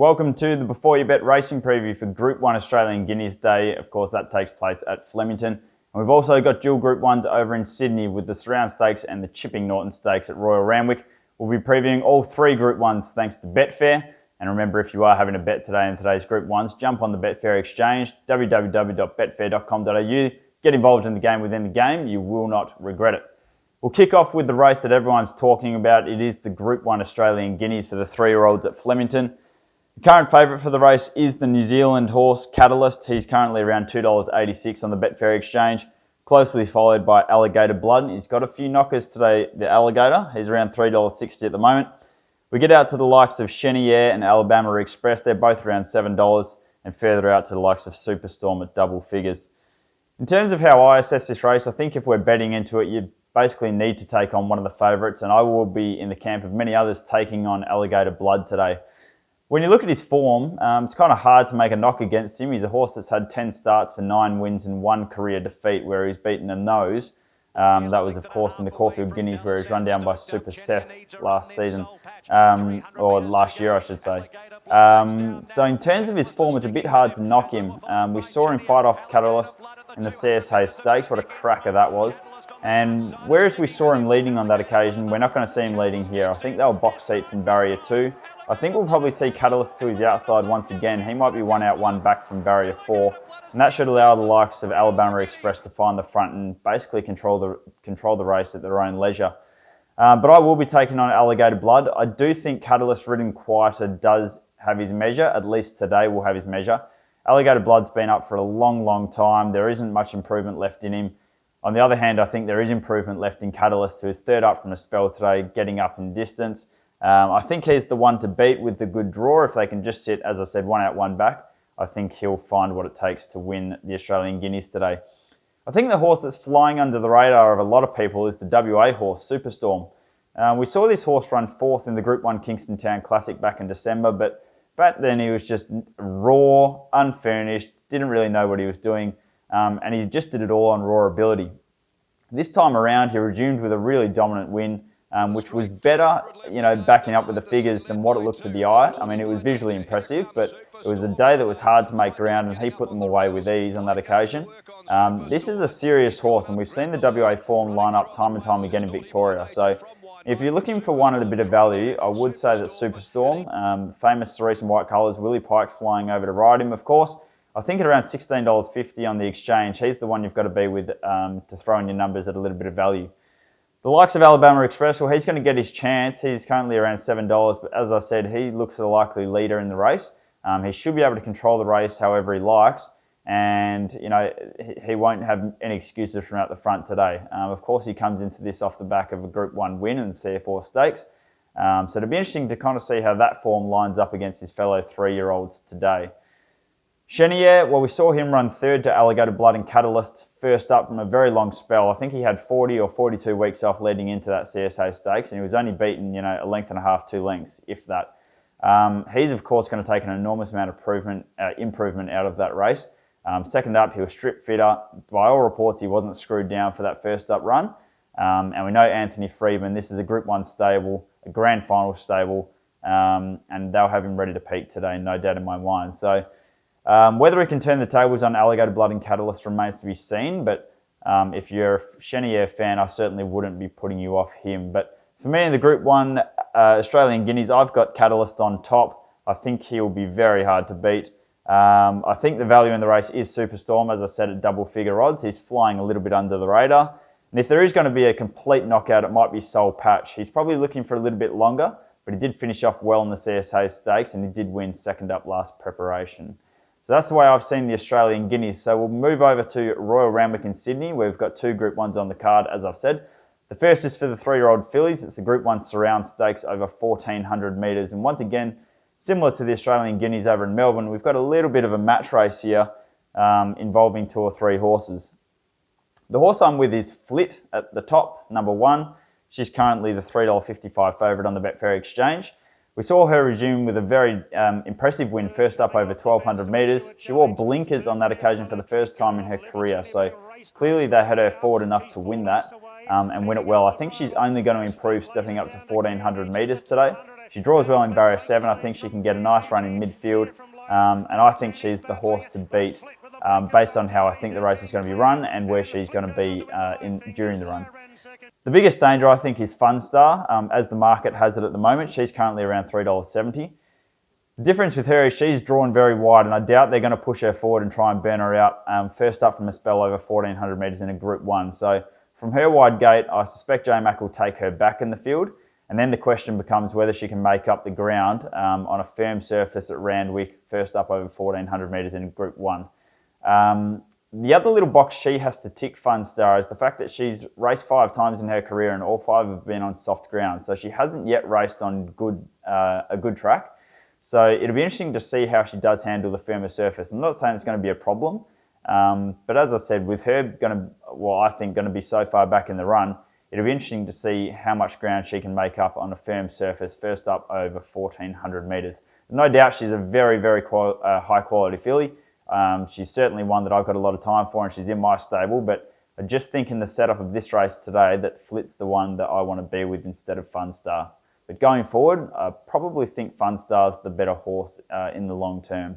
Welcome to the Before You Bet racing preview for Group 1 Australian Guineas Day. Of course, that takes place at Flemington. And we've also got dual Group 1s over in Sydney with the Surround Stakes and the Chipping Norton Stakes at Royal Randwick. We'll be previewing all three Group 1s thanks to Betfair. And remember, if you are having a bet today in today's Group 1s, jump on the Betfair exchange, www.betfair.com.au. Get involved in the game within the game. You will not regret it. We'll kick off with the race that everyone's talking about. It is the Group 1 Australian Guineas for the 3-year-olds at Flemington. The current favourite for the race is the New Zealand horse Catalyst. He's currently around $2.86 on the Betfair exchange, closely followed by Alligator Blood. He's got a few knockers today, the Alligator. He's around $3.60 at the moment. We get out to the likes of Chenier and Alabama Express. They're both around $7, and further out to the likes of Superstorm at double figures. In terms of how I assess this race, I think if we're betting into it, you basically need to take on one of the favourites, and I will be in the camp of many others taking on Alligator Blood today. When you look at his form, it's kind of hard to make a knock against him. He's a horse that's had 10 starts for 9 wins and 1 career defeat where he's beaten a nose. That was, of course, in the Caulfield Guineas where he was run down by Super Seth last season, or last year, I should say. So in terms of his form, it's a bit hard to knock him. We saw him fight off Catalyst in the CSA Stakes. What a cracker that was. And whereas we saw him leading on that occasion, we're not going to see him leading here. I think they were box seat from barrier 2. I think we'll probably see Catalyst to his outside once again. He might be 1 out, 1 back from barrier 4. And that should allow the likes of Alabama Express to find the front and basically control the race at their own leisure. But I will be taking on Alligator Blood. I do think Catalyst ridden quieter does have his measure. At least today will have his measure. Alligator Blood's been up for a long, long time. There isn't much improvement left in him. On the other hand, I think there is improvement left in Catalyst, who is third up from a spell today, getting up in distance. I think he's the one to beat with the good draw. If they can just sit, as I said, 1 out, 1 back, I think he'll find what it takes to win the Australian Guineas today. I think the horse that's flying under the radar of a lot of people is the WA horse, Superstorm. We saw this horse run 4th in the Group 1 Kingston Town Classic back in December, but back then he was just raw, unfurnished, didn't really know what he was doing, and he just did it all on raw ability. This time around, he resumed with a really dominant win, which was better, backing up with the figures than what it looks to the eye. I mean, it was visually impressive, but it was a day that was hard to make ground, and he put them away with ease on that occasion. This is a serious horse, and we've seen the WA form line up time and time again in Victoria. So if you're looking for one at a bit of value, I would say that Superstorm, famous Cerise and white colours, Willie Pike's flying over to ride him, of course. I think at around $16.50 on the exchange, he's the one you've got to be with to throw in your numbers at a little bit of value. The likes of Alabama Express, well, he's going to get his chance. He's currently around $7, but as I said, he looks the likely leader in the race. He should be able to control the race however he likes, and he won't have any excuses from out the front today. Of course, he comes into this off the back of a Group 1 win in the CF4 Stakes, so it'll be interesting to kind of see how that form lines up against his fellow 3-year-olds today. Chenier, well, we saw him run 3rd to Alligator Blood and Catalyst, first up from a very long spell. I think he had 40 or 42 weeks off leading into that CSA Stakes, and he was only beaten, a length and a half, 2 lengths, if that. He's, of course, going to take an enormous amount of improvement out of that race. Second up, he was strip fitter. By all reports, he wasn't screwed down for that first up run. And we know Anthony Freedman, this is a Group 1 stable, a grand final stable, and they'll have him ready to peak today, no doubt in my mind. So whether he can turn the tables on Alligator Blood and Catalyst remains to be seen, but if you're a Chenier fan, I certainly wouldn't be putting you off him. But for me in the Group 1 Australian Guineas, I've got Catalyst on top. I think he'll be very hard to beat. I think the value in the race is Superstorm, as I said, at double figure odds. He's flying a little bit under the radar. And if there is going to be a complete knockout, it might be Soul Patch. He's probably looking for a little bit longer, but he did finish off well in the CSA Stakes, and he did win second up last preparation. So that's the way I've seen the Australian Guineas. So we'll move over to Royal Randwick in Sydney, where we've got 2 Group 1s on the card, as I've said. The first is for the 3-year-old fillies. It's the Group 1 Surround Stakes over 1,400 metres. And once again, similar to the Australian Guineas over in Melbourne, we've got a little bit of a match race here involving 2 or 3 horses. The horse I'm with is Flit at the top, number 1. She's currently the $3.55 favourite on the Betfair exchange. We saw her resume with a very impressive win, first up over 1,200 metres. She wore blinkers on that occasion for the first time in her career, so clearly they had her forward enough to win that and win it well. I think she's only going to improve stepping up to 1,400 metres today. She draws well in barrier 7. I think she can get a nice run in midfield. And I think she's the horse to beat based on how I think the race is going to be run and where she's going to be during the run. The biggest danger, I think, is Funstar. As the market has it at the moment, she's currently around $3.70. The difference with her is she's drawn very wide, and I doubt they're going to push her forward and try and burn her out first up from a spell over 1,400 metres in a Group 1. So from her wide gate, I suspect J-Mac will take her back in the field. And then the question becomes whether she can make up the ground on a firm surface at Randwick, first up over 1,400 metres in Group 1. The other little box she has to tick, Funstar, is the fact that she's raced 5 times in her career and all 5 have been on soft ground. So she hasn't yet raced on a good track. So it'll be interesting to see how she does handle the firmer surface. I'm not saying it's going to be a problem, but as I said, with her I think going to be so far back in the run, it'll be interesting to see how much ground she can make up on a firm surface, first up over 1,400 metres. No doubt she's a very, very high quality filly. She's certainly one that I've got a lot of time for, and she's in my stable, but I just think in the setup of this race today that Flit's the one that I want to be with instead of Funstar. But going forward, I probably think Funstar's the better horse in the long term.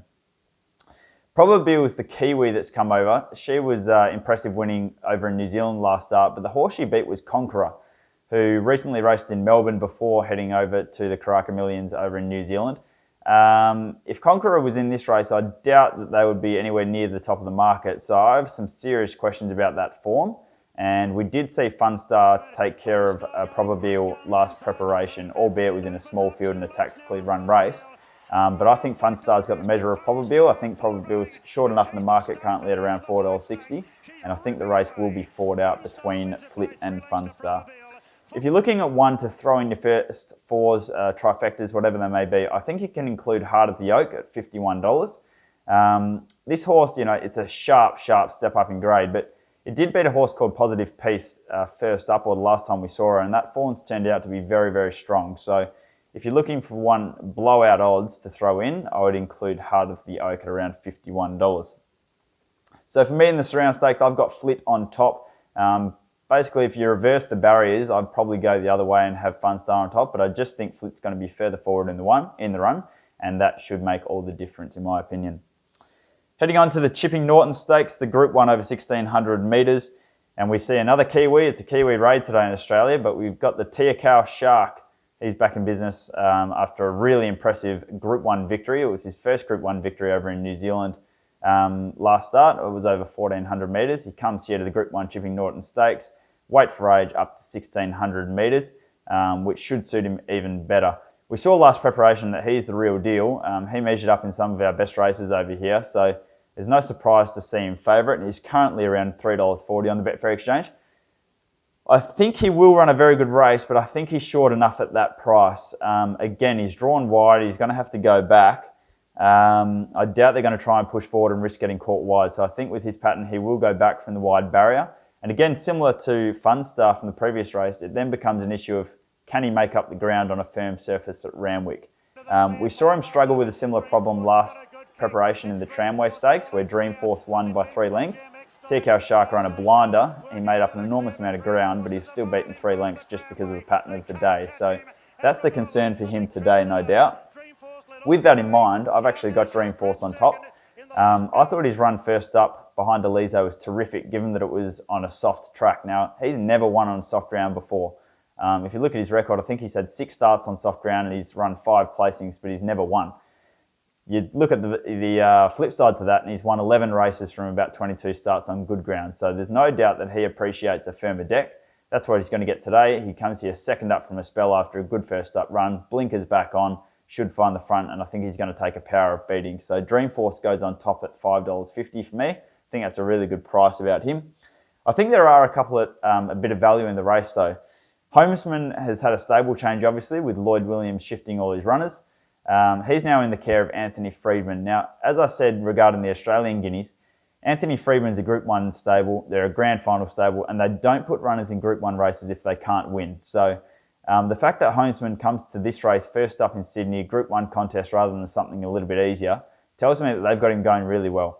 Probably was the Kiwi that's come over. She was impressive winning over in New Zealand last start, but the horse she beat was Conqueror, who recently raced in Melbourne before heading over to the Karaka Millions over in New Zealand. If Conqueror was in this race, I doubt that they would be anywhere near the top of the market. So I have some serious questions about that form. And we did see Funstar take care of Probabile last preparation, albeit it was in a small field and a tactically run race. But I think Funstar's got the measure of Probabile. I think Probabile's short enough in the market currently at around $4.60. And I think the race will be fought out between Flit and Funstar. If you're looking at one to throw in your first 4s, trifectas, whatever they may be, I think you can include Heart of the Oak at $51. This horse, it's a sharp step up in grade, but it did beat a horse called Positive Peace first up, or the last time we saw her, and that form's turned out to be very, very strong. So if you're looking for one blowout odds to throw in, I would include Heart of the Oak at around $51. So for me in the Surround Stakes, I've got Flit on top. Basically, if you reverse the barriers, I'd probably go the other way and have Funstar on top, but I just think Flit's going to be further forward in the run, and that should make all the difference in my opinion. Heading on to the Chipping Norton Stakes, the Group 1 over 1,600 metres, and we see another Kiwi. It's a Kiwi raid today in Australia, but we've got the Tiakau Shark. He's back in business after a really impressive Group 1 victory. It was his first Group 1 victory over in New Zealand last start. It was over 1,400 metres. He comes here to the Group 1 Chipping Norton Stakes. Weight for age up to 1,600 metres, which should suit him even better. We saw last preparation that he's the real deal. He measured up in some of our best races over here, so there's no surprise to see him favourite. He's currently around $3.40 on the Betfair exchange. I think he will run a very good race, but I think he's short enough at that price. Again, he's drawn wide. He's going to have to go back. I doubt they're going to try and push forward and risk getting caught wide. So I think with his pattern, he will go back from the wide barrier. And again, similar to Funstar from the previous race, it then becomes an issue of can he make up the ground on a firm surface at Randwick. We saw him struggle with a similar problem last preparation in the Tramway Stakes, where Dreamforce won by 3 lengths. Tiakau Shark ran a blinder. He made up an enormous amount of ground, but he was still beaten 3 lengths just because of the pattern of the day. So that's the concern for him today, no doubt. With that in mind, I've actually got Dreamforce on top. I thought his run first up behind Aliso was terrific, given that it was on a soft track. Now, he's never won on soft ground before. If you look at his record, I think he's had 6 starts on soft ground and he's run 5 placings, but he's never won. You look at the flip side to that, and he's won 11 races from about 22 starts on good ground. So there's no doubt that he appreciates a firmer deck. That's what he's going to get today. He comes here second up from a spell after a good first up run. Blinkers back on, should find the front, and I think he's going to take a power of beating. So Dreamforce goes on top at $5.50 for me. I think that's a really good price about him. I think there are a couple at a bit of value in the race though. Homesman has had a stable change, obviously, with Lloyd Williams shifting all his runners. He's now in the care of Anthony Freedman. Now, as I said regarding the Australian Guineas, Anthony Freedman's a Group 1 stable. They're a grand final stable, and they don't put runners in Group 1 races if they can't win. So the fact that Homesman comes to this race first up in Sydney, a Group 1 contest rather than something a little bit easier, tells me that they've got him going really well.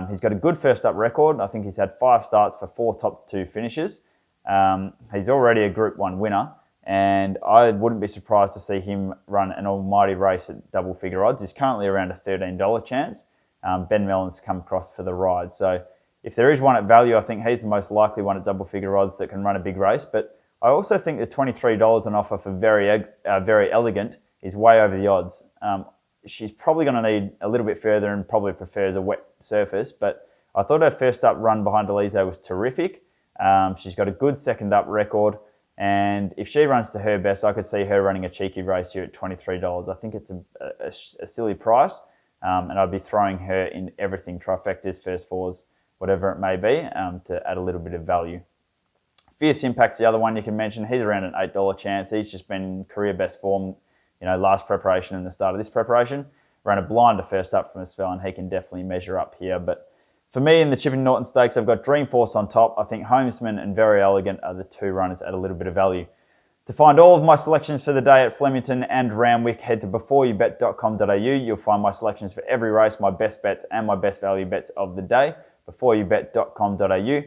He's got a good first up record. I think he's had 5 starts for 4 top 2 finishes. He's already a Group 1 winner, and I wouldn't be surprised to see him run an almighty race at double figure odds. He's currently around a $13 chance. Ben Mellon's come across for the ride. So if there is one at value, I think he's the most likely one at double figure odds that can run a big race. But I also think the $23 on offer for Very Elegant is way over the odds. She's probably going to need a little bit further and probably prefers a wet surface, but I thought her first up run behind Alize was terrific. She's got a good second up record, and if she runs to her best, I could see her running a cheeky race here at $23. I think it's a silly price, and I'd be throwing her in everything, trifectas, first fours, whatever it may be, to add a little bit of value. Fierce Impact's the other one you can mention. He's around an $8 chance. He's just been in career best form, last preparation and the start of this preparation. Ran a blinder first up from a spell, and he can definitely measure up here. But for me in the Chipping Norton Stakes, I've got Dreamforce on top. I think Homesman and Very Elegant are the two runners at a little bit of value. To find all of my selections for the day at Flemington and Randwick, head to beforeyoubet.com.au. You'll find my selections for every race, my best bets and my best value bets of the day. Beforeyoubet.com.au.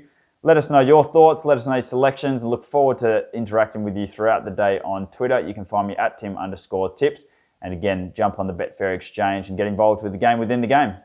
Let us know your thoughts, let us know your selections, and look forward to interacting with you throughout the day on Twitter. You can find me at Tim_tips. And again, jump on the Betfair exchange and get involved with the game within the game.